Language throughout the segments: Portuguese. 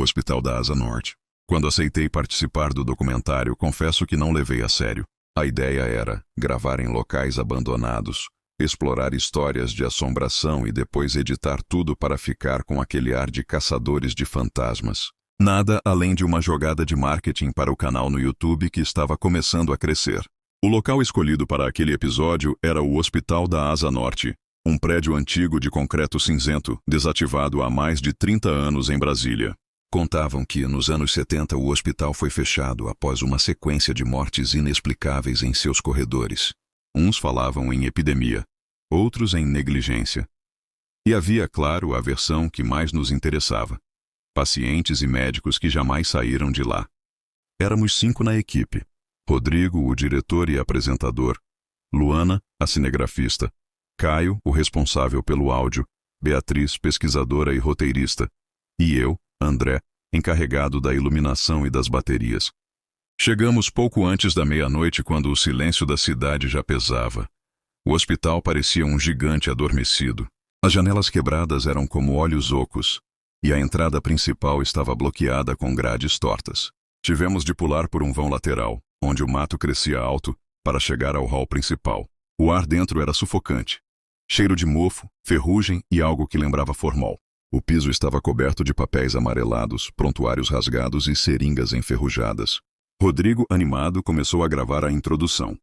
Hospital da Asa Norte. Quando aceitei participar do documentário, confesso que não levei a sério. A ideia era gravar em locais abandonados, explorar histórias de assombração e depois editar tudo para ficar com aquele ar de caçadores de fantasmas. Nada além de uma jogada de marketing para o canal no YouTube que estava começando a crescer. O local escolhido para aquele episódio era o Hospital da Asa Norte, um prédio antigo de concreto cinzento, desativado há mais de 30 anos em Brasília. Contavam que, nos anos 70, o hospital foi fechado após uma sequência de mortes inexplicáveis em seus corredores. Uns falavam em epidemia, outros em negligência. E havia, claro, a versão que mais nos interessava: pacientes e médicos que jamais saíram de lá. Éramos 5 na equipe: Rodrigo, o diretor e apresentador; Luana, a cinegrafista; Caio, o responsável pelo áudio; Beatriz, pesquisadora e roteirista; e eu, André, encarregado da iluminação e das baterias. Chegamos pouco antes da meia-noite, quando o silêncio da cidade já pesava. O hospital parecia um gigante adormecido. As janelas quebradas eram como olhos ocos, e a entrada principal estava bloqueada com grades tortas. Tivemos de pular por um vão lateral, onde o mato crescia alto, para chegar ao hall principal. O ar dentro era sufocante. Cheiro de mofo, ferrugem e algo que lembrava formol. O piso estava coberto de papéis amarelados, prontuários rasgados e seringas enferrujadas. Rodrigo, animado, começou a gravar a introdução.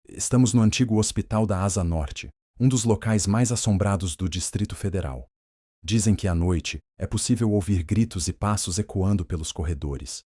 Estamos no antigo Hospital da Asa Norte, um dos locais mais assombrados do Distrito Federal. Dizem que à noite é possível ouvir gritos e passos ecoando pelos corredores.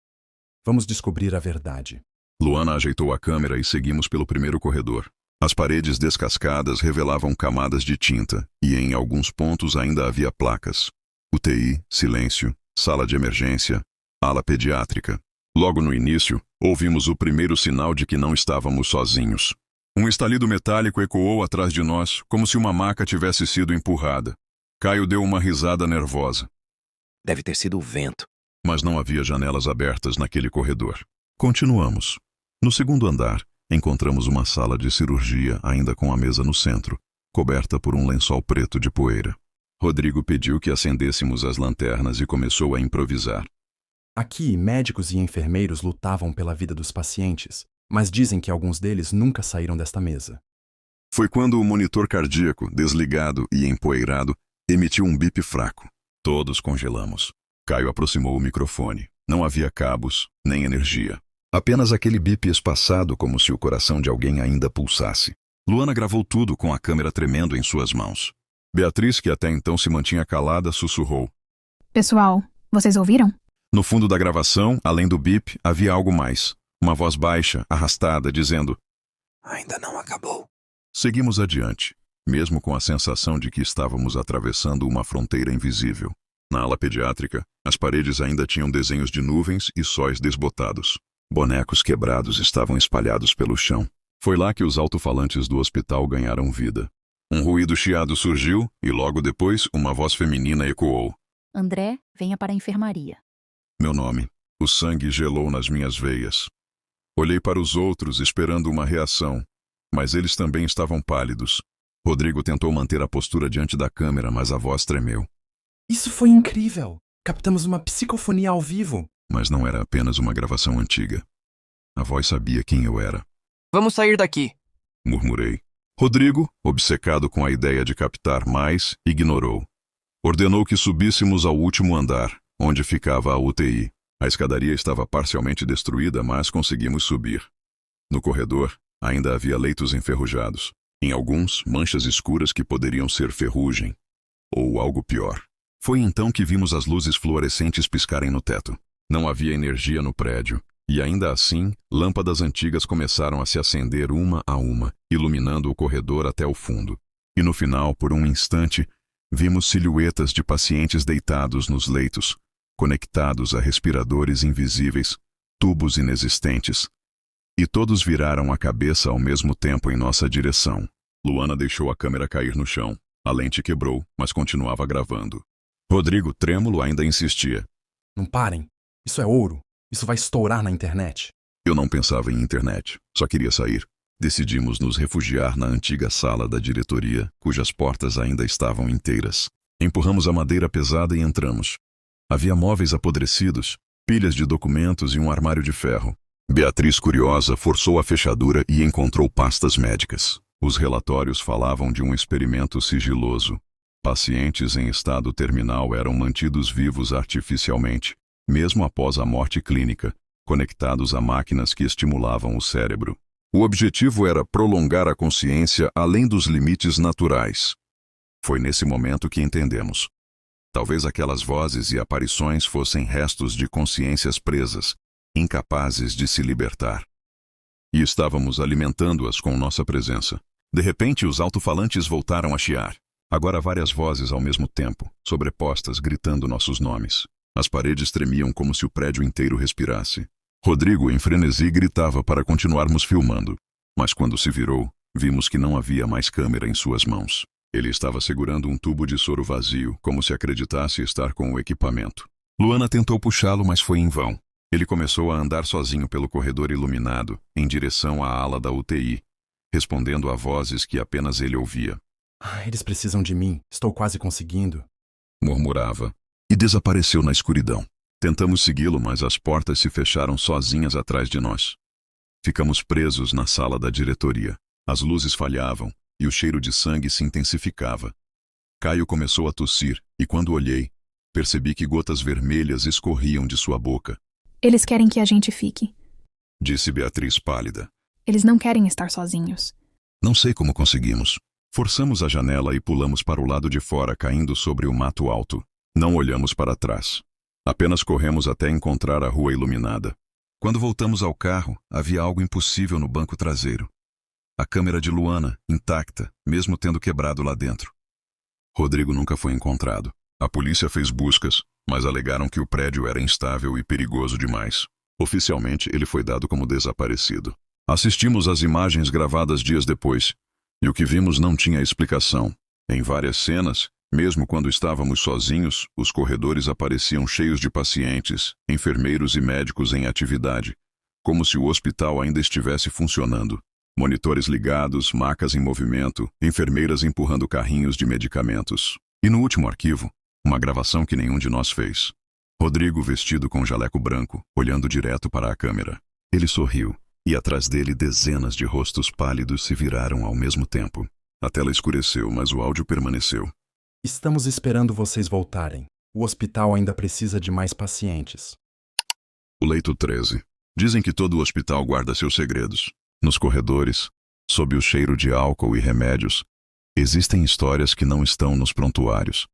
Vamos descobrir a verdade. Luana ajeitou a câmera e seguimos pelo primeiro corredor. As paredes descascadas revelavam camadas de tinta, e em alguns pontos ainda havia placas. UTI, silêncio, sala de emergência, ala pediátrica. Logo no início, ouvimos o primeiro sinal de que não estávamos sozinhos. Um estalido metálico ecoou atrás de nós, como se uma maca tivesse sido empurrada. Caio deu uma risada nervosa. Deve ter sido o vento. Mas não havia janelas abertas naquele corredor. Continuamos. No segundo andar, encontramos uma sala de cirurgia, ainda com a mesa no centro, coberta por um lençol preto de poeira. Rodrigo pediu que acendêssemos as lanternas e começou a improvisar. Aqui, médicos e enfermeiros lutavam pela vida dos pacientes, mas dizem que alguns deles nunca saíram desta mesa. Foi quando o monitor cardíaco, desligado e empoeirado, emitiu um bip fraco. Todos congelamos. Caio aproximou o microfone. Não havia cabos, nem energia. Apenas aquele bip espaçado, como se o coração de alguém ainda pulsasse. Luana gravou tudo com a câmera tremendo em suas mãos. Beatriz, que até então se mantinha calada, sussurrou. Pessoal, vocês ouviram? No fundo da gravação, além do bip, havia algo mais. Uma voz baixa, arrastada, dizendo: Ainda não acabou. Seguimos adiante, mesmo com a sensação de que estávamos atravessando uma fronteira invisível. Na ala pediátrica, as paredes ainda tinham desenhos de nuvens e sóis desbotados. Bonecos quebrados estavam espalhados pelo chão. Foi lá que os alto-falantes do hospital ganharam vida. Um ruído chiado surgiu e logo depois uma voz feminina ecoou. André, venha para a enfermaria. Meu nome. O sangue gelou nas minhas veias. Olhei para os outros esperando uma reação, mas eles também estavam pálidos. Rodrigo tentou manter a postura diante da câmera, mas a voz tremeu. Isso foi incrível! Captamos uma psicofonia ao vivo. Mas não era apenas uma gravação antiga. A voz sabia quem eu era. Vamos sair daqui, Murmurei. Rodrigo, obcecado com a ideia de captar mais, ignorou. Ordenou que subíssemos ao último andar, onde ficava a UTI. A escadaria estava parcialmente destruída, mas conseguimos subir. No corredor, ainda havia leitos enferrujados. Em alguns, manchas escuras que poderiam ser ferrugem. Ou algo pior. Foi então que vimos as luzes fluorescentes piscarem no teto. Não havia energia no prédio. E ainda assim, lâmpadas antigas começaram a se acender uma a uma, iluminando o corredor até o fundo. E no final, por um instante, vimos silhuetas de pacientes deitados nos leitos, conectados a respiradores invisíveis, tubos inexistentes. E todos viraram a cabeça ao mesmo tempo em nossa direção. Luana deixou a câmera cair no chão. A lente quebrou, mas continuava gravando. Rodrigo, trêmulo, ainda insistia. Não parem. Isso é ouro. Isso vai estourar na internet. Eu não pensava em internet. Só queria sair. Decidimos nos refugiar na antiga sala da diretoria, cujas portas ainda estavam inteiras. Empurramos a madeira pesada e entramos. Havia móveis apodrecidos, pilhas de documentos e um armário de ferro. Beatriz, curiosa, forçou a fechadura e encontrou pastas médicas. Os relatórios falavam de um experimento sigiloso. Pacientes em estado terminal eram mantidos vivos artificialmente, mesmo após a morte clínica, conectados a máquinas que estimulavam o cérebro. O objetivo era prolongar a consciência além dos limites naturais. Foi nesse momento que entendemos. Talvez aquelas vozes e aparições fossem restos de consciências presas, incapazes de se libertar. E estávamos alimentando-as com nossa presença. De repente, os alto-falantes voltaram a chiar. Agora várias vozes ao mesmo tempo, sobrepostas, gritando nossos nomes. As paredes tremiam como se o prédio inteiro respirasse. Rodrigo, em frenesi, gritava para continuarmos filmando. Mas quando se virou, vimos que não havia mais câmera em suas mãos. Ele estava segurando um tubo de soro vazio, como se acreditasse estar com o equipamento. Luana tentou puxá-lo, mas foi em vão. Ele começou a andar sozinho pelo corredor iluminado, em direção à ala da UTI, respondendo a vozes que apenas ele ouvia. Eles precisam de mim. Estou quase conseguindo. Murmurava, e desapareceu na escuridão. Tentamos segui-lo, mas as portas se fecharam sozinhas atrás de nós. Ficamos presos na sala da diretoria. As luzes falhavam, e o cheiro de sangue se intensificava. Caio começou a tossir, e quando olhei, percebi que gotas vermelhas escorriam de sua boca. Eles querem que a gente fique. Disse Beatriz pálida. Eles não querem estar sozinhos. Não sei como conseguimos. Forçamos a janela e pulamos para o lado de fora, caindo sobre o mato alto. Não olhamos para trás. Apenas corremos até encontrar a rua iluminada. Quando voltamos ao carro, havia algo impossível no banco traseiro. A câmera de Luana, intacta, mesmo tendo quebrado lá dentro. Rodrigo nunca foi encontrado. A polícia fez buscas, mas alegaram que o prédio era instável e perigoso demais. Oficialmente, ele foi dado como desaparecido. Assistimos às imagens gravadas dias depois, e o que vimos não tinha explicação. Em várias cenas, mesmo quando estávamos sozinhos, os corredores apareciam cheios de pacientes, enfermeiros e médicos em atividade, como se o hospital ainda estivesse funcionando. Monitores ligados, macas em movimento, enfermeiras empurrando carrinhos de medicamentos. E no último arquivo, uma gravação que nenhum de nós fez. Rodrigo, vestido com jaleco branco, olhando direto para a câmera. Ele sorriu, e atrás dele dezenas de rostos pálidos se viraram ao mesmo tempo. A tela escureceu, mas o áudio permaneceu. Estamos esperando vocês voltarem. O hospital ainda precisa de mais pacientes. O leito 13. Dizem que todo hospital guarda seus segredos. Nos corredores, sob o cheiro de álcool e remédios, existem histórias que não estão nos prontuários,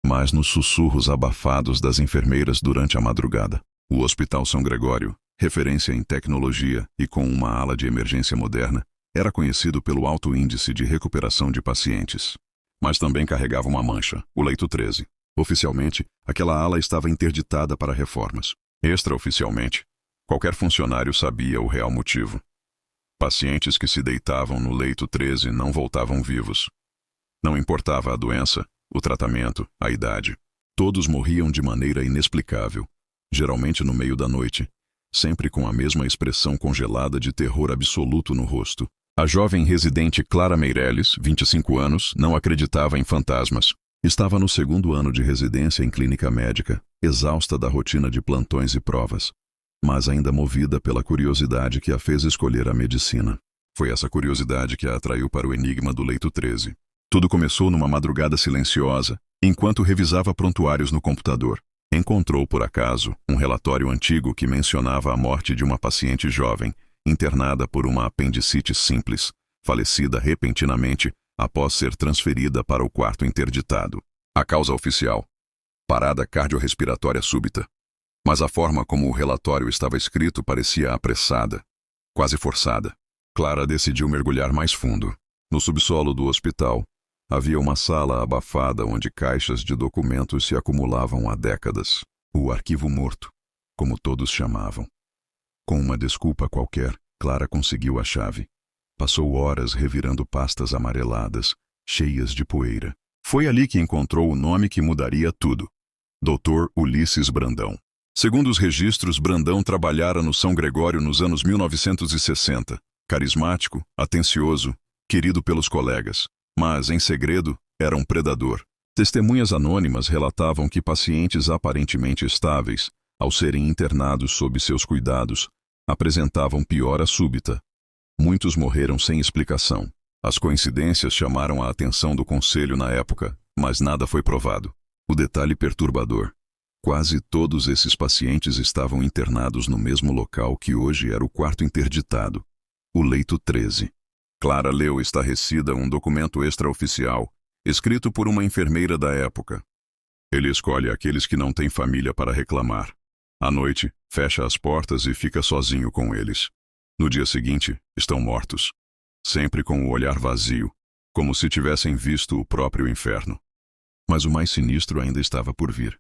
mas nos sussurros abafados das enfermeiras durante a madrugada. O Hospital São Gregório, referência em tecnologia e com uma ala de emergência moderna, era conhecido pelo alto índice de recuperação de pacientes. Mas também carregava uma mancha, o leito 13. Oficialmente, aquela ala estava interditada para reformas. Extraoficialmente, qualquer funcionário sabia o real motivo. Pacientes que se deitavam no leito 13 não voltavam vivos. Não importava a doença, o tratamento, a idade. Todos morriam de maneira inexplicável, geralmente no meio da noite, sempre com a mesma expressão congelada de terror absoluto no rosto. A jovem residente Clara Meirelles, 25 anos, não acreditava em fantasmas. Estava no segundo ano de residência em clínica médica, exausta da rotina de plantões e provas, mas ainda movida pela curiosidade que a fez escolher a medicina. Foi essa curiosidade que a atraiu para o enigma do leito 13. Tudo começou numa madrugada silenciosa, enquanto revisava prontuários no computador. Encontrou, por acaso, um relatório antigo que mencionava a morte de uma paciente jovem, internada por uma apendicite simples, falecida repentinamente após ser transferida para o quarto interditado. A causa oficial: parada cardiorrespiratória súbita. Mas a forma como o relatório estava escrito parecia apressada, quase forçada. Clara decidiu mergulhar mais fundo. No subsolo do hospital, havia uma sala abafada onde caixas de documentos se acumulavam há décadas. O arquivo morto, como todos chamavam. Com uma desculpa qualquer, Clara conseguiu a chave. Passou horas revirando pastas amareladas, cheias de poeira. Foi ali que encontrou o nome que mudaria tudo: Dr. Ulisses Brandão. Segundo os registros, Brandão trabalhara no São Gregório nos anos 1960. Carismático, atencioso, querido pelos colegas. Mas, em segredo, era um predador. Testemunhas anônimas relatavam que pacientes aparentemente estáveis, ao serem internados sob seus cuidados, apresentavam piora súbita. Muitos morreram sem explicação. As coincidências chamaram a atenção do conselho na época, mas nada foi provado. O detalhe perturbador: quase todos esses pacientes estavam internados no mesmo local que hoje era o quarto interditado, o leito 13. Clara leu estarrecida um documento extraoficial, escrito por uma enfermeira da época. Ele escolhe aqueles que não têm família para reclamar. À noite, fecha as portas e fica sozinho com eles. No dia seguinte, estão mortos. Sempre com o olhar vazio, como se tivessem visto o próprio inferno. Mas o mais sinistro ainda estava por vir.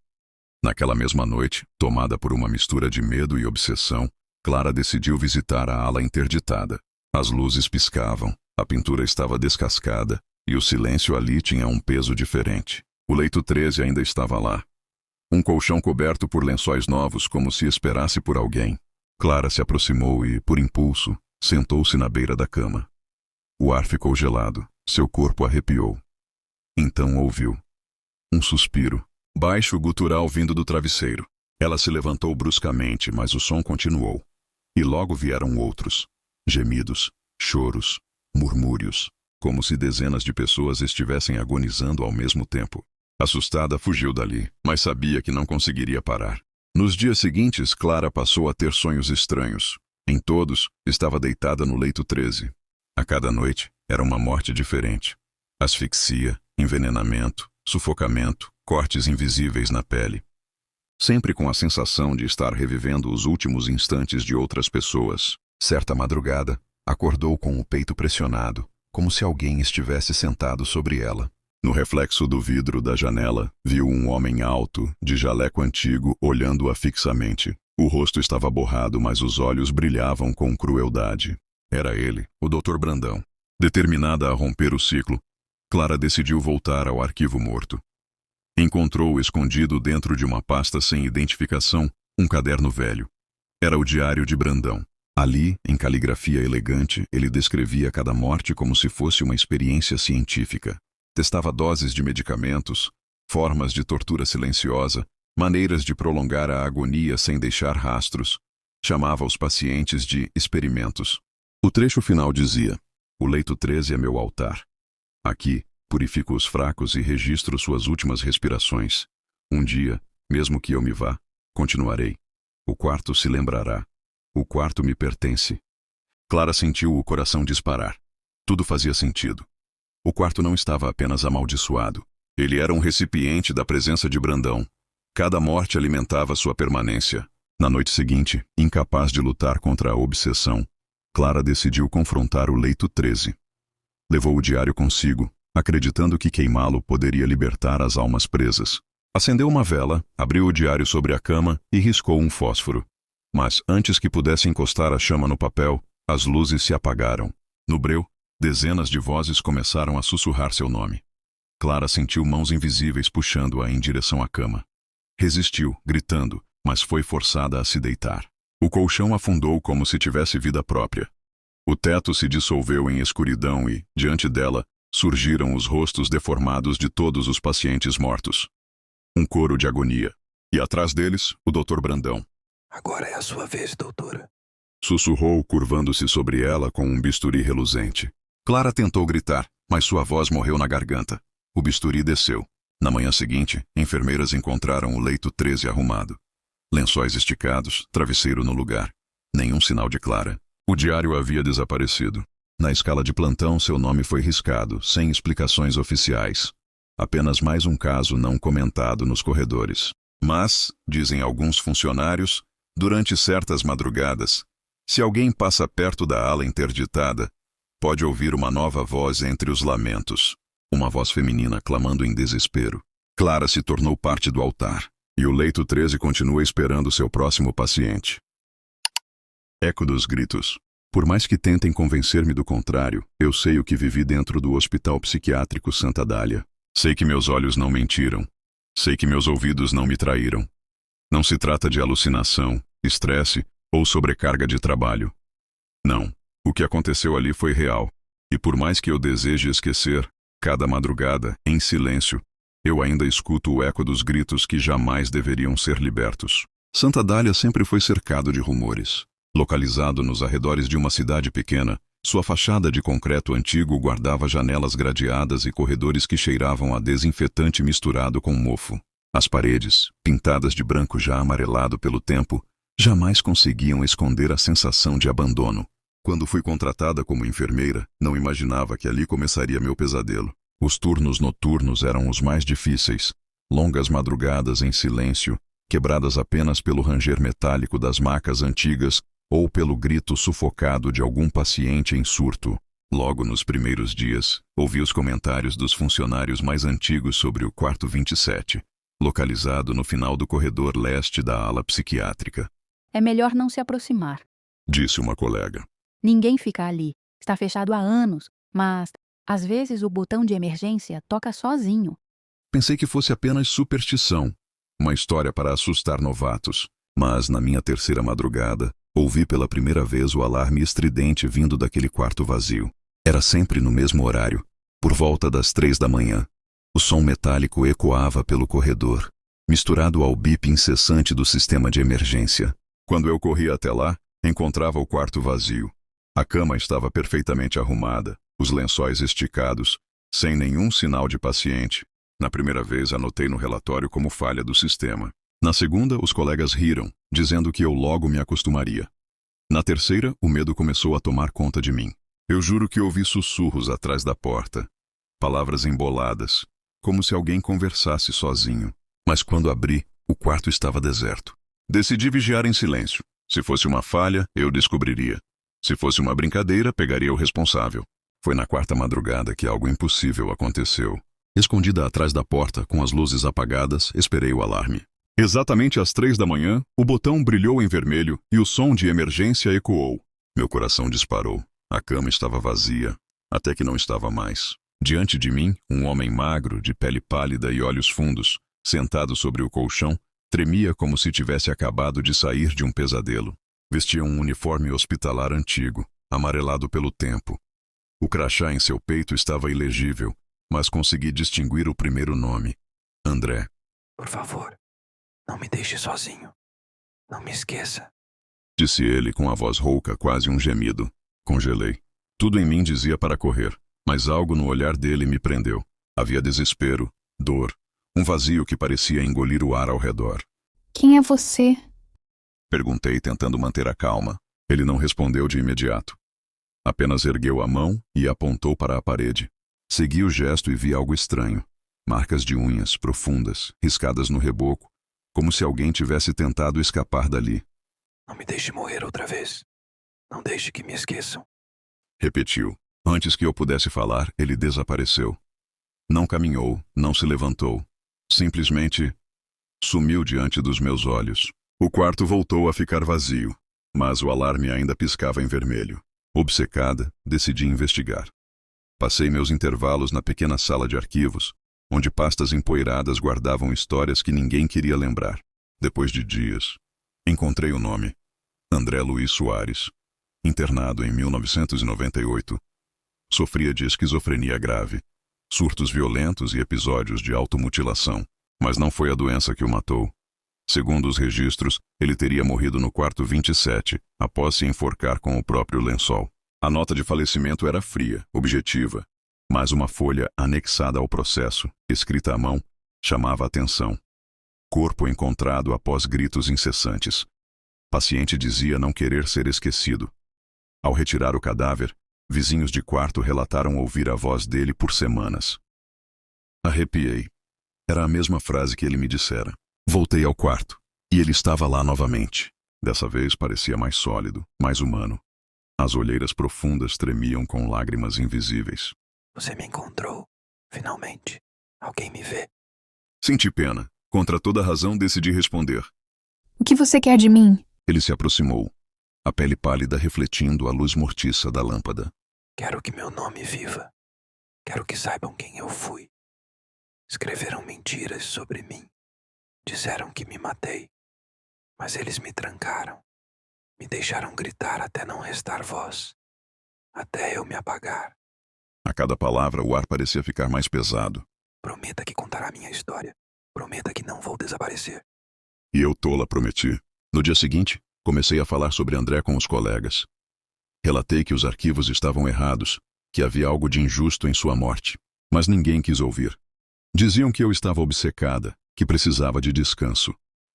Naquela mesma noite, tomada por uma mistura de medo e obsessão, Clara decidiu visitar a ala interditada. As luzes piscavam, a pintura estava descascada, e o silêncio ali tinha um peso diferente. O leito 13 ainda estava lá. Um colchão coberto por lençóis novos, como se esperasse por alguém. Clara se aproximou e, por impulso, sentou-se na beira da cama. O ar ficou gelado, seu corpo arrepiou. Então ouviu um suspiro, baixo, gutural, vindo do travesseiro. Ela se levantou bruscamente, mas o som continuou. E logo vieram outros. Gemidos, choros, murmúrios, como se dezenas de pessoas estivessem agonizando ao mesmo tempo. Assustada, fugiu dali, mas sabia que não conseguiria parar. Nos dias seguintes, Clara passou a ter sonhos estranhos. Em todos, estava deitada no leito 13. A cada noite, era uma morte diferente. Asfixia, envenenamento, sufocamento, cortes invisíveis na pele. Sempre com a sensação de estar revivendo os últimos instantes de outras pessoas. Certa madrugada, acordou com o peito pressionado, como se alguém estivesse sentado sobre ela. No reflexo do vidro da janela, viu um homem alto, de jaleco antigo, olhando-a fixamente. O rosto estava borrado, mas os olhos brilhavam com crueldade. Era ele, o Dr. Brandão. Determinada a romper o ciclo, Clara decidiu voltar ao arquivo morto. Encontrou escondido dentro de uma pasta sem identificação um caderno velho. Era o diário de Brandão. Ali, em caligrafia elegante, ele descrevia cada morte como se fosse uma experiência científica. Testava doses de medicamentos, formas de tortura silenciosa, maneiras de prolongar a agonia sem deixar rastros. Chamava os pacientes de experimentos. O trecho final dizia: "O leito 13 é meu altar. Aqui, purifico os fracos e registro suas últimas respirações. Um dia, mesmo que eu me vá, continuarei. O quarto se lembrará. O quarto me pertence." Clara sentiu o coração disparar. Tudo fazia sentido. O quarto não estava apenas amaldiçoado. Ele era um recipiente da presença de Brandão. Cada morte alimentava sua permanência. Na noite seguinte, incapaz de lutar contra a obsessão, Clara decidiu confrontar o leito 13. Levou o diário consigo, acreditando que queimá-lo poderia libertar as almas presas. Acendeu uma vela, abriu o diário sobre a cama e riscou um fósforo. Mas antes que pudesse encostar a chama no papel, as luzes se apagaram. No breu, dezenas de vozes começaram a sussurrar seu nome. Clara sentiu mãos invisíveis puxando-a em direção à cama. Resistiu, gritando, mas foi forçada a se deitar. O colchão afundou como se tivesse vida própria. O teto se dissolveu em escuridão e, diante dela, surgiram os rostos deformados de todos os pacientes mortos. Um coro de agonia. E atrás deles, o Dr. Brandão. Agora é a sua vez, doutora. Sussurrou, curvando-se sobre ela com um bisturi reluzente. Clara tentou gritar, mas sua voz morreu na garganta. O bisturi desceu. Na manhã seguinte, enfermeiras encontraram o leito 13 arrumado. Lençóis esticados, travesseiro no lugar. Nenhum sinal de Clara. O diário havia desaparecido. Na escala de plantão, seu nome foi riscado, sem explicações oficiais. Apenas mais um caso não comentado nos corredores. Mas, dizem alguns funcionários, durante certas madrugadas, se alguém passa perto da ala interditada, pode ouvir uma nova voz entre os lamentos. Uma voz feminina clamando em desespero. Clara se tornou parte do altar, e o leito 13 continua esperando seu próximo paciente. Eco dos gritos. Por mais que tentem convencer-me do contrário, eu sei o que vivi dentro do Hospital Psiquiátrico Santa Dália. Sei que meus olhos não mentiram. Sei que meus ouvidos não me traíram. Não se trata de alucinação, estresse ou sobrecarga de trabalho. Não. O que aconteceu ali foi real. E por mais que eu deseje esquecer, cada madrugada, em silêncio, Eu ainda escuto o eco dos gritos que jamais deveriam ser libertos. Santa Dália sempre foi cercado de rumores. Localizado nos arredores de uma cidade pequena, sua fachada de concreto antigo guardava janelas gradeadas e corredores que cheiravam a desinfetante misturado com mofo. As paredes, pintadas de branco já amarelado pelo tempo, jamais conseguiam esconder a sensação de abandono. Quando fui contratada como enfermeira, não imaginava que ali começaria meu pesadelo. Os turnos noturnos eram os mais difíceis. Longas madrugadas em silêncio, quebradas apenas pelo ranger metálico das macas antigas ou pelo grito sufocado de algum paciente em surto. Logo nos primeiros dias, ouvi os comentários dos funcionários mais antigos sobre o quarto 27, localizado no final do corredor leste da ala psiquiátrica. É melhor não se aproximar. Disse uma colega. Ninguém fica ali. Está fechado há anos, mas, às vezes, o botão de emergência toca sozinho. Pensei que fosse apenas superstição, uma história para assustar novatos. Mas, na minha terceira madrugada, ouvi pela primeira vez o alarme estridente vindo daquele quarto vazio. Era sempre no mesmo horário, por volta das 3 da manhã. O som metálico ecoava pelo corredor, misturado ao bip incessante do sistema de emergência. Quando eu corria até lá, encontrava o quarto vazio. A cama estava perfeitamente arrumada, os lençóis esticados, sem nenhum sinal de paciente. Na primeira vez, anotei no relatório como falha do sistema. Na segunda, os colegas riram, dizendo que eu logo me acostumaria. Na terceira, o medo começou a tomar conta de mim. Eu juro que ouvi sussurros atrás da porta, palavras emboladas, como se alguém conversasse sozinho. Mas quando abri, o quarto estava deserto. Decidi vigiar em silêncio. Se fosse uma falha, eu descobriria. Se fosse uma brincadeira, pegaria o responsável. Foi na quarta madrugada que algo impossível aconteceu. Escondida atrás da porta, com as luzes apagadas, esperei o alarme. Exatamente às 3 da manhã, o botão brilhou em vermelho e o som de emergência ecoou. Meu coração disparou. A cama estava vazia, até que não estava mais. Diante de mim, um homem magro, de pele pálida e olhos fundos, sentado sobre o colchão, tremia como se tivesse acabado de sair de um pesadelo. Vestia um uniforme hospitalar antigo, amarelado pelo tempo. O crachá em seu peito estava ilegível, mas consegui distinguir o primeiro nome: André. Por favor, não me deixe sozinho. Não me esqueça. Disse ele com a voz rouca, quase um gemido. Congelei. Tudo em mim dizia para correr, mas algo no olhar dele me prendeu. Havia desespero, dor, um vazio que parecia engolir o ar ao redor. Quem é você? Perguntei, tentando manter a calma. Ele não respondeu de imediato. Apenas ergueu a mão e apontou para a parede. Segui o gesto e vi algo estranho. Marcas de unhas, profundas, riscadas no reboco, como se alguém tivesse tentado escapar dali. Não me deixe morrer outra vez. Não deixe que me esqueçam. Repetiu. Antes que eu pudesse falar, ele desapareceu. Não caminhou, não se levantou. Simplesmente sumiu diante dos meus olhos. O quarto voltou a ficar vazio, mas o alarme ainda piscava em vermelho. Obcecada, decidi investigar. Passei meus intervalos na pequena sala de arquivos, onde pastas empoeiradas guardavam histórias que ninguém queria lembrar. Depois de dias, encontrei o nome: André Luiz Soares. Internado em 1998. Sofria de esquizofrenia grave, surtos violentos e episódios de automutilação, mas não foi a doença que o matou. Segundo os registros, ele teria morrido no quarto 27, após se enforcar com o próprio lençol. A nota de falecimento era fria, objetiva, mas uma folha anexada ao processo, escrita à mão, chamava a atenção. Corpo encontrado após gritos incessantes. Paciente dizia não querer ser esquecido. Ao retirar o cadáver, vizinhos de quarto relataram ouvir a voz dele por semanas. Arrepiei. Era a mesma frase que ele me dissera. Voltei ao quarto, e ele estava lá novamente. Dessa vez parecia mais sólido, mais humano. As olheiras profundas tremiam com lágrimas invisíveis. Você me encontrou. Finalmente. Alguém me vê. Senti pena. Contra toda razão, decidi responder. O que você quer de mim? Ele se aproximou, a pele pálida refletindo a luz mortiça da lâmpada. Quero que meu nome viva. Quero que saibam quem eu fui. Escreveram mentiras sobre mim. Disseram que me matei. Mas eles me trancaram. Me deixaram gritar até não restar voz. Até eu me apagar. A cada palavra, o ar parecia ficar mais pesado. Prometa que contará minha história. Prometa que não vou desaparecer. E eu, tola, prometi. No dia seguinte, comecei a falar sobre André com os colegas. Relatei que os arquivos estavam errados, que havia algo de injusto em sua morte, mas ninguém quis ouvir. Diziam que eu estava obcecada, que precisava de descanso.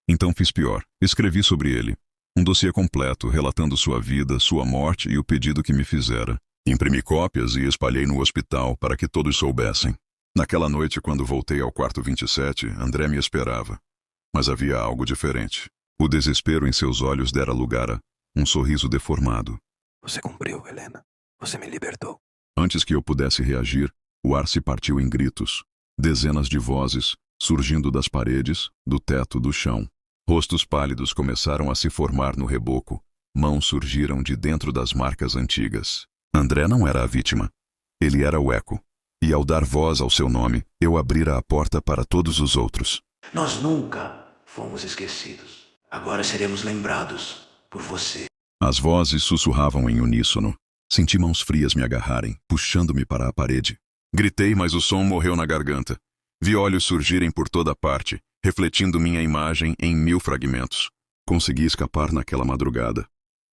Então fiz pior, escrevi sobre ele. Um dossiê completo, relatando sua vida, sua morte e o pedido que me fizera. Imprimi cópias e espalhei no hospital para que todos soubessem. Naquela noite, quando voltei ao quarto 27, André me esperava. Mas havia algo diferente. O desespero em seus olhos dera lugar a um sorriso deformado. Você cumpriu, Helena. Você me libertou. Antes que eu pudesse reagir, o ar se partiu em gritos. Dezenas de vozes, surgindo das paredes, do teto, do chão. Rostos pálidos começaram a se formar no reboco. Mãos surgiram de dentro das marcas antigas. André não era a vítima. Ele era o eco. E ao dar voz ao seu nome, eu abrira a porta para todos os outros. Nós nunca fomos esquecidos. Agora seremos lembrados por você. As vozes sussurravam em uníssono. Senti mãos frias me agarrarem, puxando-me para a parede. Gritei, mas o som morreu na garganta. Vi olhos surgirem por toda parte, refletindo minha imagem em 1000 fragmentos. Consegui escapar naquela madrugada.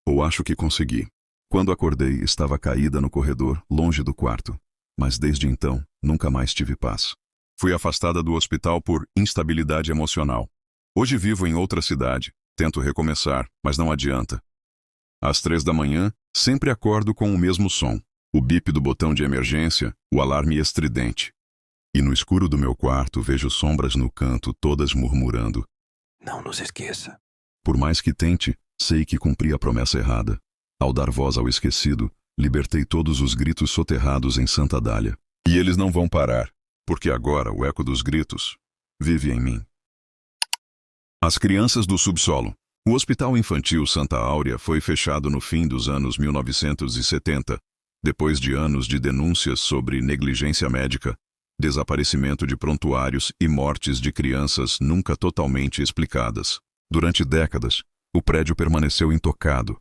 Ou acho que consegui. Quando acordei, estava caída no corredor, longe do quarto. Mas desde então, nunca mais tive paz. Fui afastada do hospital por instabilidade emocional. Hoje vivo em outra cidade. Tento recomeçar, mas não adianta. Às 3 da manhã, sempre acordo com o mesmo som. O bip do botão de emergência, o alarme estridente. E no escuro do meu quarto vejo sombras no canto, todas murmurando. Não nos esqueça. Por mais que tente, sei que cumpri a promessa errada. Ao dar voz ao esquecido, libertei todos os gritos soterrados em Santa Dália. E eles não vão parar, porque agora o eco dos gritos vive em mim. As crianças do subsolo. O Hospital Infantil Santa Áurea foi fechado no fim dos anos 1970, depois de anos de denúncias sobre negligência médica, desaparecimento de prontuários e mortes de crianças nunca totalmente explicadas. Durante décadas, o prédio permaneceu intocado,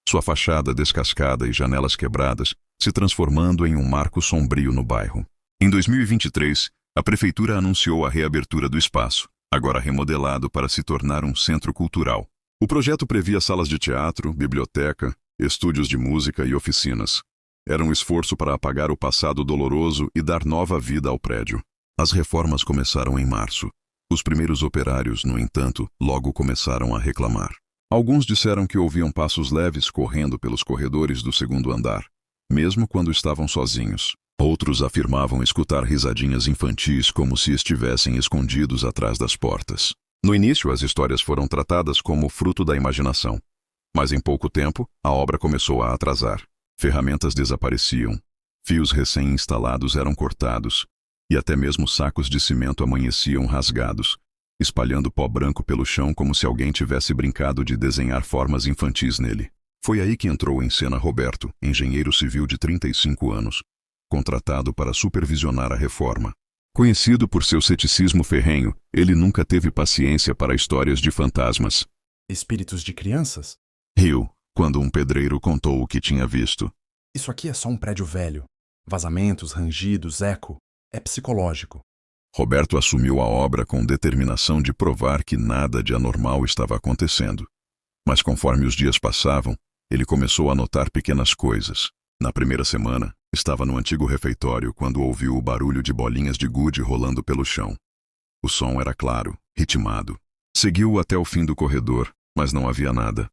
sua fachada descascada e janelas quebradas se transformando em um marco sombrio no bairro. Em 2023, a prefeitura anunciou a reabertura do espaço, agora remodelado para se tornar um centro cultural. O projeto previa salas de teatro, biblioteca, estúdios de música e oficinas. Era um esforço para apagar o passado doloroso e dar nova vida ao prédio. As reformas começaram em março. Os primeiros operários, no entanto, logo começaram a reclamar. Alguns disseram que ouviam passos leves correndo pelos corredores do segundo andar, mesmo quando estavam sozinhos. Outros afirmavam escutar risadinhas infantis como se estivessem escondidos atrás das portas. No início, as histórias foram tratadas como fruto da imaginação. Mas em pouco tempo, a obra começou a atrasar. Ferramentas desapareciam, fios recém-instalados eram cortados, e até mesmo sacos de cimento amanheciam rasgados, espalhando pó branco pelo chão como se alguém tivesse brincado de desenhar formas infantis nele. Foi aí que entrou em cena Roberto, engenheiro civil de 35 anos, contratado para supervisionar a reforma. Conhecido por seu ceticismo ferrenho, ele nunca teve paciência para histórias de fantasmas. Espíritos de crianças? Riu, quando um pedreiro contou o que tinha visto. Isso aqui é só um prédio velho. Vazamentos, rangidos, eco. É psicológico. Roberto assumiu a obra com determinação de provar que nada de anormal estava acontecendo. Mas conforme os dias passavam, ele começou a notar pequenas coisas. Na primeira semana, estava no antigo refeitório quando ouviu o barulho de bolinhas de gude rolando pelo chão. O som era claro, ritmado. Seguiu até o fim do corredor, mas não havia nada.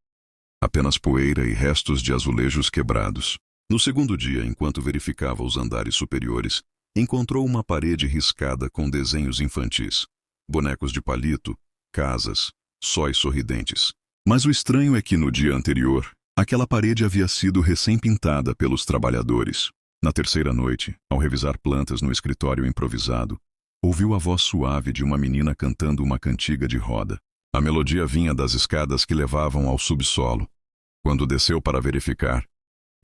Apenas poeira e restos de azulejos quebrados. No segundo dia, enquanto verificava os andares superiores, encontrou uma parede riscada com desenhos infantis. Bonecos de palito, casas, sóis sorridentes. Mas o estranho é que no dia anterior, aquela parede havia sido recém-pintada pelos trabalhadores. Na terceira noite, ao revisar plantas no escritório improvisado, ouviu a voz suave de uma menina cantando uma cantiga de roda. A melodia vinha das escadas que levavam ao subsolo. Quando desceu para verificar,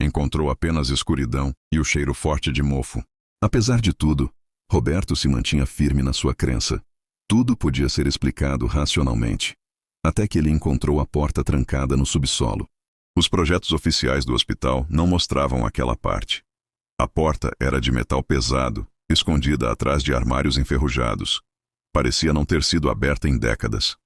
encontrou apenas escuridão e o cheiro forte de mofo. Apesar de tudo, Roberto se mantinha firme na sua crença. Tudo podia ser explicado racionalmente, até que ele encontrou a porta trancada no subsolo. Os projetos oficiais do hospital não mostravam aquela parte. A porta era de metal pesado escondida atrás de armários enferrujados. Parecia não ter sido aberta em décadas.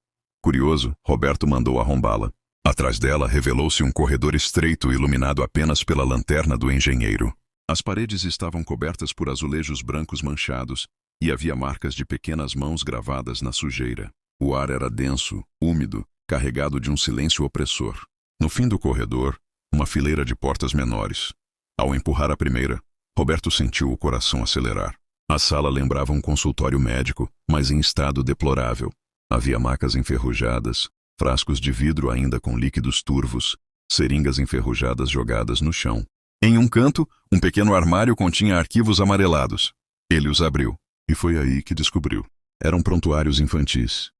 Curioso, Roberto mandou arrombá-la. Atrás dela revelou-se um corredor estreito iluminado apenas pela lanterna do engenheiro. As paredes estavam cobertas por azulejos brancos manchados e havia marcas de pequenas mãos gravadas na sujeira. O ar era denso, úmido, carregado de um silêncio opressor. No fim do corredor, uma fileira de portas menores. Ao empurrar a primeira, Roberto sentiu o coração acelerar. A sala lembrava um consultório médico, mas em estado deplorável. Havia macas enferrujadas, frascos de vidro ainda com líquidos turvos, seringas enferrujadas jogadas no chão. Em um canto, um pequeno armário continha arquivos amarelados. Ele os abriu, e foi aí que descobriu. Eram prontuários infantis.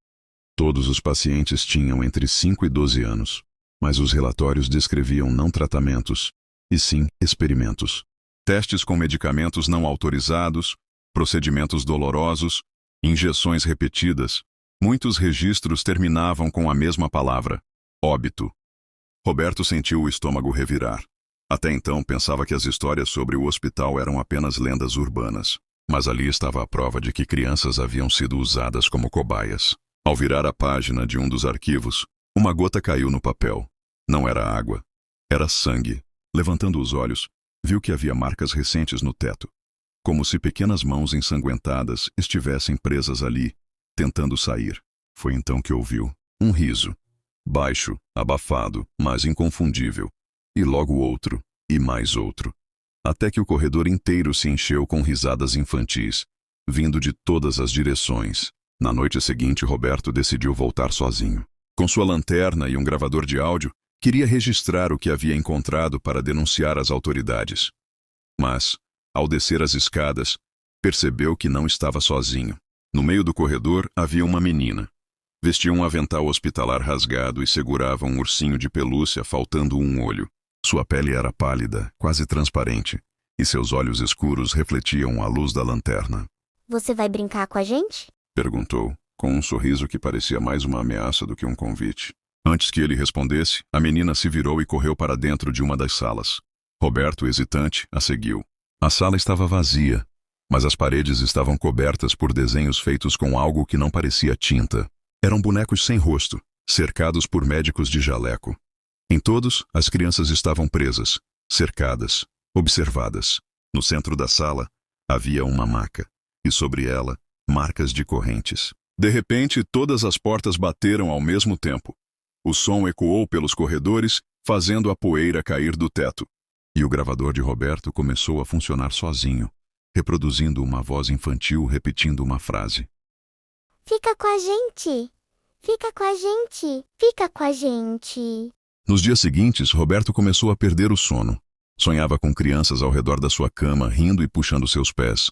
Todos os pacientes tinham entre 5 e 12 anos, mas os relatórios descreviam não tratamentos, e sim experimentos. Testes com medicamentos não autorizados, procedimentos dolorosos, injeções repetidas. Muitos registros terminavam com a mesma palavra: óbito. Roberto sentiu o estômago revirar. Até então pensava que as histórias sobre o hospital eram apenas lendas urbanas, mas ali estava a prova de que crianças haviam sido usadas como cobaias. Ao virar a página de um dos arquivos, uma gota caiu no papel. Não era água, era sangue. Levantando os olhos, viu que havia marcas recentes no teto, como se pequenas mãos ensanguentadas estivessem presas ali, tentando sair. Foi então que ouviu um riso, baixo, abafado, mas inconfundível, e logo outro, e mais outro, até que o corredor inteiro se encheu com risadas infantis, vindo de todas as direções. Na noite seguinte, Roberto decidiu voltar sozinho. Com sua lanterna e um gravador de áudio, queria registrar o que havia encontrado para denunciar às autoridades. Mas, ao descer as escadas, percebeu que não estava sozinho. No meio do corredor havia uma menina. Vestia um avental hospitalar rasgado e segurava um ursinho de pelúcia faltando um olho. Sua pele era pálida, quase transparente, e seus olhos escuros refletiam a luz da lanterna. Você vai brincar com a gente? Perguntou, com um sorriso que parecia mais uma ameaça do que um convite. Antes que ele respondesse, a menina se virou e correu para dentro de uma das salas. Roberto, hesitante, a seguiu. A sala estava vazia, mas as paredes estavam cobertas por desenhos feitos com algo que não parecia tinta. Eram bonecos sem rosto, cercados por médicos de jaleco. Em todos, as crianças estavam presas, cercadas, observadas. No centro da sala, havia uma maca, e sobre ela, marcas de correntes. De repente, todas as portas bateram ao mesmo tempo. O som ecoou pelos corredores, fazendo a poeira cair do teto. E o gravador de Roberto começou a funcionar sozinho, reproduzindo uma voz infantil repetindo uma frase. Fica com a gente! Fica com a gente! Fica com a gente! Nos dias seguintes, Roberto começou a perder o sono. Sonhava com crianças ao redor da sua cama, rindo e puxando seus pés.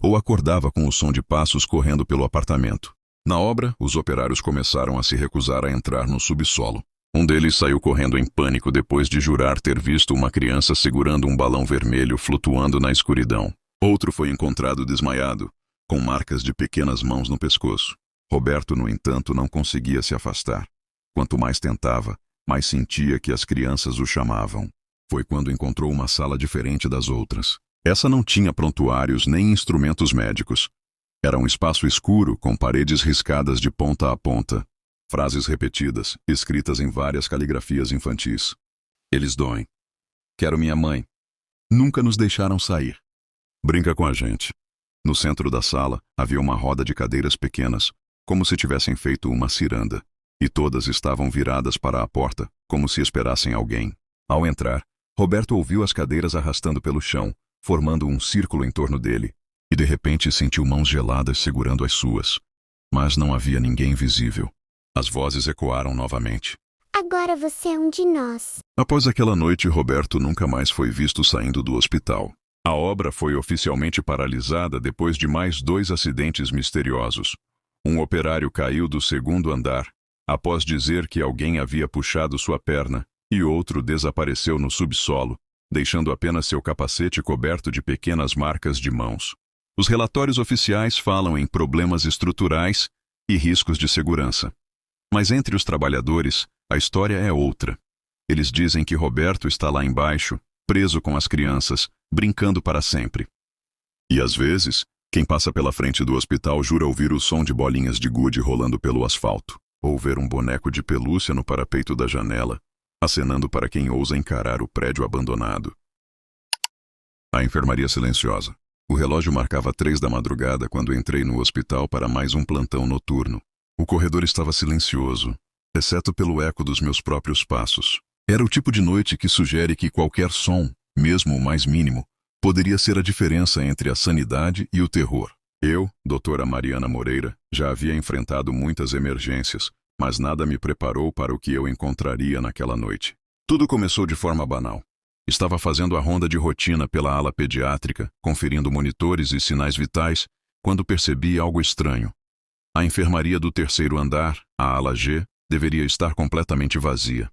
Ou acordava com o som de passos correndo pelo apartamento. Na obra, os operários começaram a se recusar a entrar no subsolo. Um deles saiu correndo em pânico depois de jurar ter visto uma criança segurando um balão vermelho flutuando na escuridão. Outro foi encontrado desmaiado, com marcas de pequenas mãos no pescoço. Roberto, no entanto, não conseguia se afastar. Quanto mais tentava, mais sentia que as crianças o chamavam. Foi quando encontrou uma sala diferente das outras. Essa não tinha prontuários nem instrumentos médicos. Era um espaço escuro com paredes riscadas de ponta a ponta. Frases repetidas, escritas em várias caligrafias infantis. Eles doem. Quero minha mãe. Nunca nos deixaram sair. Brinca com a gente. No centro da sala havia uma roda de cadeiras pequenas, como se tivessem feito uma ciranda, e todas estavam viradas para a porta, como se esperassem alguém. Ao entrar, Roberto ouviu as cadeiras arrastando pelo chão, formando um círculo em torno dele, e de repente sentiu mãos geladas segurando as suas. Mas não havia ninguém visível. As vozes ecoaram novamente. Agora você é um de nós. Após aquela noite, Roberto nunca mais foi visto saindo do hospital. A obra foi oficialmente paralisada depois de mais 2 acidentes misteriosos. Um operário caiu do 2º andar, após dizer que alguém havia puxado sua perna, e outro desapareceu no subsolo, deixando apenas seu capacete coberto de pequenas marcas de mãos. Os relatórios oficiais falam em problemas estruturais e riscos de segurança. Mas entre os trabalhadores, a história é outra. Eles dizem que Roberto está lá embaixo, preso com as crianças, brincando para sempre. E às vezes, quem passa pela frente do hospital jura ouvir o som de bolinhas de gude rolando pelo asfalto, ou ver um boneco de pelúcia no parapeito da janela, acenando para quem ousa encarar o prédio abandonado. A enfermaria silenciosa. O relógio marcava 3 da madrugada quando entrei no hospital para mais um plantão noturno. O corredor estava silencioso, exceto pelo eco dos meus próprios passos. Era o tipo de noite que sugere que qualquer som, mesmo o mais mínimo, poderia ser a diferença entre a sanidade e o terror. Eu, doutora Mariana Moreira, já havia enfrentado muitas emergências, mas nada me preparou para o que eu encontraria naquela noite. Tudo começou de forma banal. Estava fazendo a ronda de rotina pela ala pediátrica, conferindo monitores e sinais vitais, quando percebi algo estranho. A enfermaria do 3º andar, a ala G, deveria estar completamente vazia.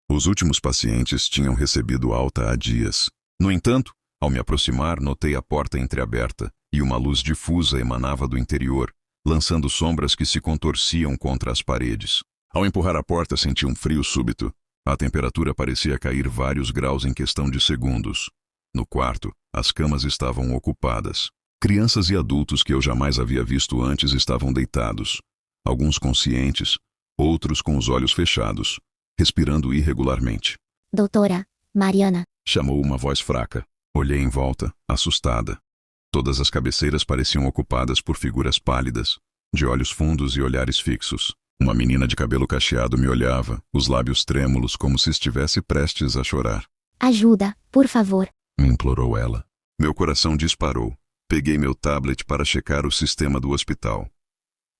Os últimos pacientes tinham recebido alta há dias. No entanto, ao me aproximar, notei a porta entreaberta e uma luz difusa emanava do interior, lançando sombras que se contorciam contra as paredes. Ao empurrar a porta, senti um frio súbito. A temperatura parecia cair vários graus em questão de segundos. No quarto, as camas estavam ocupadas. Crianças e adultos que eu jamais havia visto antes estavam deitados, alguns conscientes, outros com os olhos fechados, respirando irregularmente. Doutora Mariana. Chamou uma voz fraca. Olhei em volta, assustada. Todas as cabeceiras pareciam ocupadas por figuras pálidas, de olhos fundos e olhares fixos. Uma menina de cabelo cacheado me olhava, os lábios trêmulos como se estivesse prestes a chorar. Ajuda, por favor. Me implorou ela. Meu coração disparou. Peguei meu tablet para checar o sistema do hospital.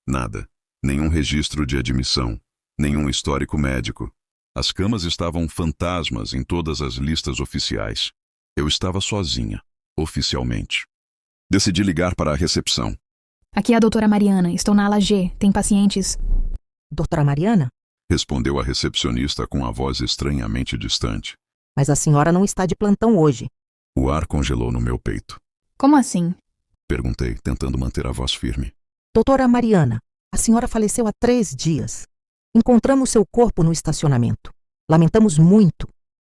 Nada. Nenhum registro de admissão. Nenhum histórico médico. As camas estavam fantasmas em todas as listas oficiais. Eu estava sozinha, oficialmente. Decidi ligar para a recepção. Aqui é a doutora Mariana. Estou na ala G. Tem pacientes... Doutora Mariana? Respondeu a recepcionista com a voz estranhamente distante. Mas a senhora não está de plantão hoje. O ar congelou no meu peito. Como assim? Perguntei, tentando manter a voz firme. Doutora Mariana, a senhora faleceu há 3 dias. Encontramos seu corpo no estacionamento. Lamentamos muito.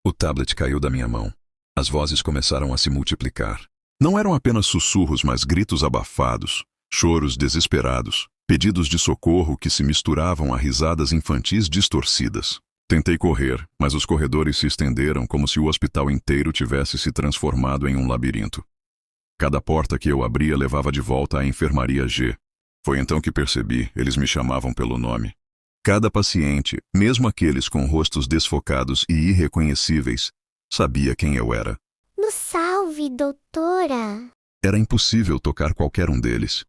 O tablet caiu da minha mão. As vozes começaram a se multiplicar. Não eram apenas sussurros, mas gritos abafados, choros desesperados, pedidos de socorro que se misturavam a risadas infantis distorcidas. Tentei correr, mas os corredores se estenderam como se o hospital inteiro tivesse se transformado em um labirinto. Cada porta que eu abria levava de volta à enfermaria G. Foi então que percebi, eles me chamavam pelo nome. Cada paciente, mesmo aqueles com rostos desfocados e irreconhecíveis, sabia quem eu era. Nos salve, doutora. Era impossível tocar qualquer um deles.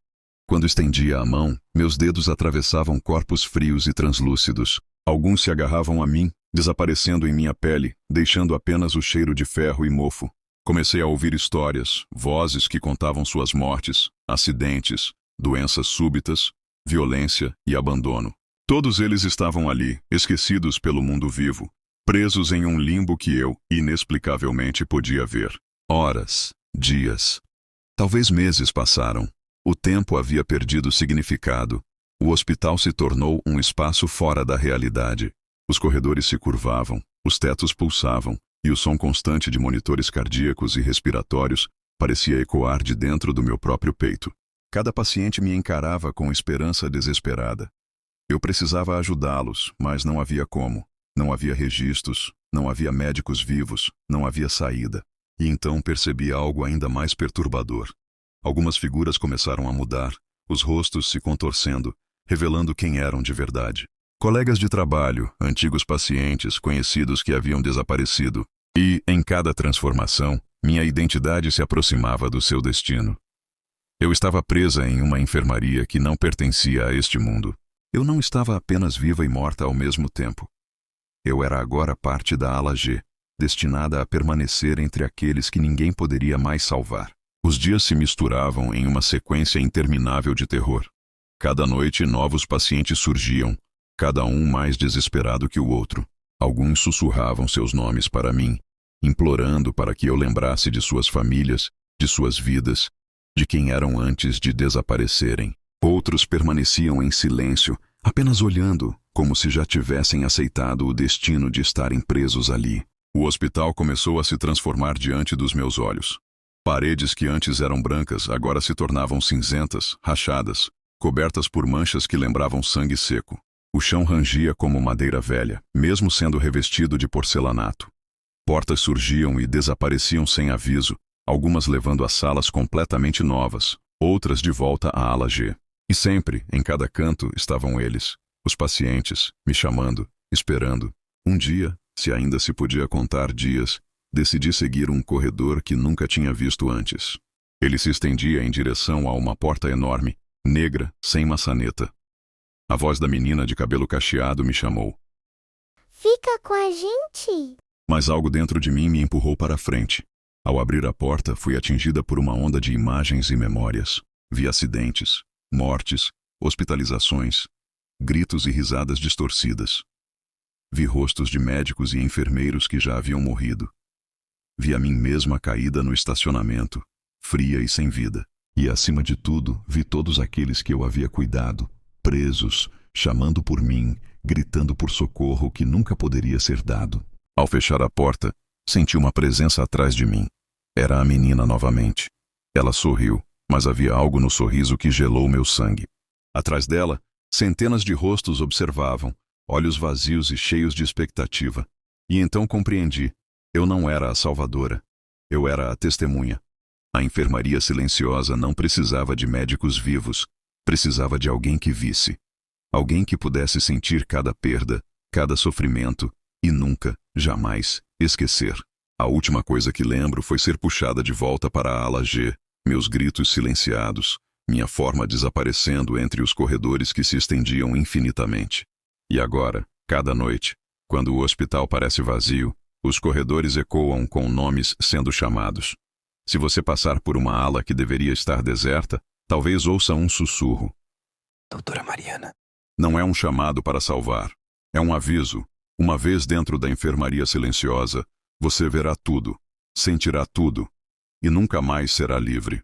Quando estendia a mão, meus dedos atravessavam corpos frios e translúcidos. Alguns se agarravam a mim, desaparecendo em minha pele, deixando apenas o cheiro de ferro e mofo. Comecei a ouvir histórias, vozes que contavam suas mortes, acidentes, doenças súbitas, violência e abandono. Todos eles estavam ali, esquecidos pelo mundo vivo, presos em um limbo que eu, inexplicavelmente, podia ver. Horas, dias, talvez meses passaram. O tempo havia perdido significado. O hospital se tornou um espaço fora da realidade. Os corredores se curvavam, os tetos pulsavam, e o som constante de monitores cardíacos e respiratórios parecia ecoar de dentro do meu próprio peito. Cada paciente me encarava com esperança desesperada. Eu precisava ajudá-los, mas não havia como. Não havia registros, não havia médicos vivos, não havia saída. E então percebi algo ainda mais perturbador. Algumas figuras começaram a mudar, os rostos se contorcendo, revelando quem eram de verdade. Colegas de trabalho, antigos pacientes, conhecidos que haviam desaparecido. E, em cada transformação, minha identidade se aproximava do seu destino. Eu estava presa em uma enfermaria que não pertencia a este mundo. Eu não estava apenas viva e morta ao mesmo tempo. Eu era agora parte da ala G, destinada a permanecer entre aqueles que ninguém poderia mais salvar. Os dias se misturavam em uma sequência interminável de terror. Cada noite, novos pacientes surgiam, cada um mais desesperado que o outro. Alguns sussurravam seus nomes para mim, implorando para que eu lembrasse de suas famílias, de suas vidas, de quem eram antes de desaparecerem. Outros permaneciam em silêncio, apenas olhando, como se já tivessem aceitado o destino de estarem presos ali. O hospital começou a se transformar diante dos meus olhos. Paredes que antes eram brancas agora se tornavam cinzentas, rachadas, cobertas por manchas que lembravam sangue seco. O chão rangia como madeira velha, mesmo sendo revestido de porcelanato. Portas surgiam e desapareciam sem aviso, algumas levando a salas completamente novas, outras de volta à ala G. E sempre, em cada canto, estavam eles, os pacientes, me chamando, esperando. Um dia, se ainda se podia contar dias, decidi seguir um corredor que nunca tinha visto antes. Ele se estendia em direção a uma porta enorme, negra, sem maçaneta. A voz da menina de cabelo cacheado me chamou. Fica com a gente. Mas algo dentro de mim me empurrou para a frente. Ao abrir a porta, fui atingida por uma onda de imagens e memórias. Vi acidentes, mortes, hospitalizações, gritos e risadas distorcidas. Vi rostos de médicos e enfermeiros que já haviam morrido. Vi a mim mesma caída no estacionamento, fria e sem vida. E, acima de tudo, vi todos aqueles que eu havia cuidado, presos, chamando por mim, gritando por socorro que nunca poderia ser dado. Ao fechar a porta, senti uma presença atrás de mim. Era a menina novamente. Ela sorriu, mas havia algo no sorriso que gelou meu sangue. Atrás dela, centenas de rostos observavam, olhos vazios e cheios de expectativa. E então compreendi. Eu não era a salvadora. Eu era a testemunha. A enfermaria silenciosa não precisava de médicos vivos. Precisava de alguém que visse. Alguém que pudesse sentir cada perda, cada sofrimento e nunca, jamais, esquecer. A última coisa que lembro foi ser puxada de volta para a ala G, meus gritos silenciados, minha forma desaparecendo entre os corredores que se estendiam infinitamente. E agora, cada noite, quando o hospital parece vazio, os corredores ecoam com nomes sendo chamados. Se você passar por uma ala que deveria estar deserta, talvez ouça um sussurro. Doutora Mariana. Não é um chamado para salvar. É um aviso. Uma vez dentro da enfermaria silenciosa, você verá tudo, sentirá tudo, e nunca mais será livre.